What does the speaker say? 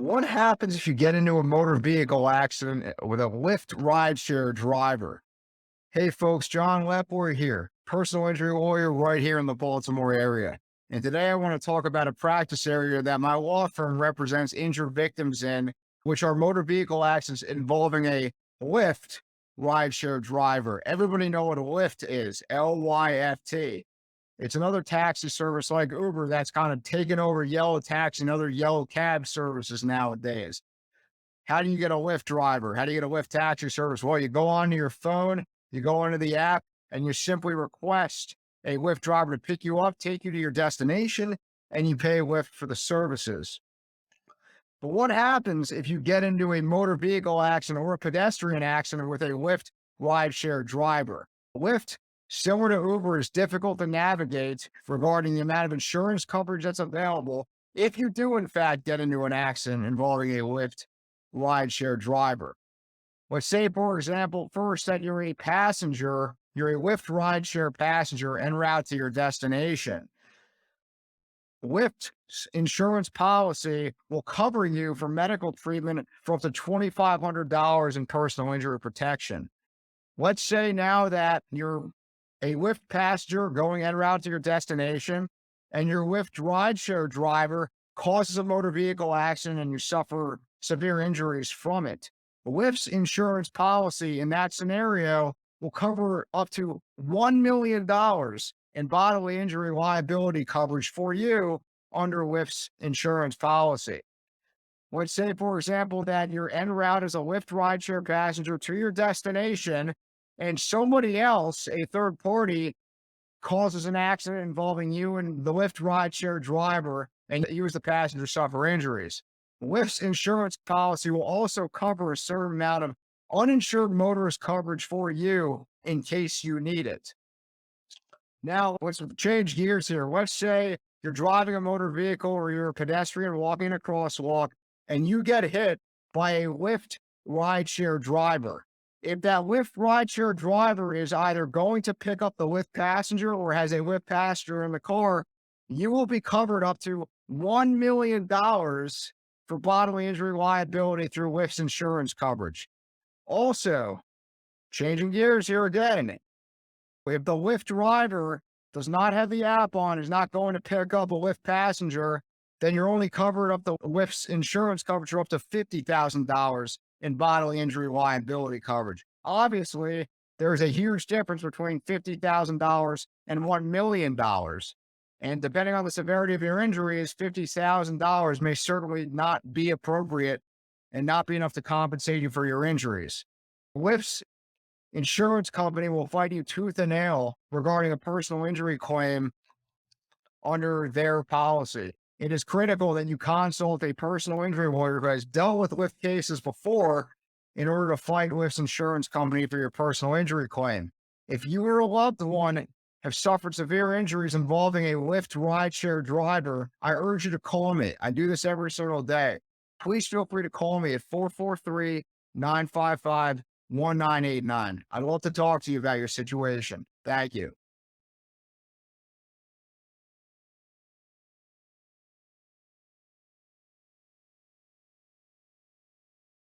What happens if you get into a motor vehicle accident with a Lyft rideshare driver? Hey folks, John Leppler here, personal injury lawyer right here in the Baltimore area. And today I want to talk about a practice area that my law firm represents injured victims in, which are motor vehicle accidents involving a Lyft rideshare driver. Everybody know what a Lyft is, Lyft. It's another taxi service like Uber that's kind of taken over yellow taxi and other yellow cab services nowadays. How do you get a Lyft driver? How do you get a Lyft taxi service? Well, you go onto your phone, you go into the app, and you simply request a Lyft driver to pick you up, take you to your destination, and you pay Lyft for the services. But what happens if you get into a motor vehicle accident or a pedestrian accident with a Lyft rideshare driver? Lyft, similar to Uber, is difficult to navigate regarding the amount of insurance coverage that's available if you do, in fact, get into an accident involving a Lyft rideshare driver. Let's say, for example, first that you're a passenger, you're a Lyft rideshare passenger en route to your destination. Lyft's insurance policy will cover you for medical treatment for up to $2,500 in personal injury protection. Let's say now that you're a Lyft passenger going en route to your destination and your Lyft rideshare driver causes a motor vehicle accident and you suffer severe injuries from it. Lyft's insurance policy in that scenario will cover up to $1 million in bodily injury liability coverage for you under Lyft's insurance policy. Let's say, for example, that you're en route as a Lyft rideshare passenger to your destination, and somebody else, a third party, causes an accident involving you and the Lyft rideshare driver, and you as the passenger suffer injuries. Lyft's insurance policy will also cover a certain amount of uninsured motorist coverage for you in case you need it. Now, let's change gears here. Let's say you're driving a motor vehicle or you're a pedestrian walking a crosswalk and you get hit by a Lyft rideshare driver. If that Lyft rideshare driver is either going to pick up the Lyft passenger or has a Lyft passenger in the car, you will be covered up to $1 million for bodily injury liability through Lyft's insurance coverage. Also, changing gears here again, if the Lyft driver does not have the app on, is not going to pick up a Lyft passenger, then you're only covered up the Lyft's insurance coverage for up to $50,000 in bodily injury liability coverage. Obviously, there's a huge difference between $50,000 and $1 million. And depending on the severity of your injuries, $50,000 may certainly not be appropriate and not be enough to compensate you for your injuries. Lyft's insurance company will fight you tooth and nail regarding a personal injury claim under their policy. It is critical that you consult a personal injury lawyer who has dealt with Lyft cases before in order to fight Lyft's insurance company for your personal injury claim. If you or a loved one have suffered severe injuries involving a Lyft rideshare driver, I urge you to call me. I do this every single day. Please feel free to call me at 443-955-1989. I'd love to talk to you about your situation. Thank you.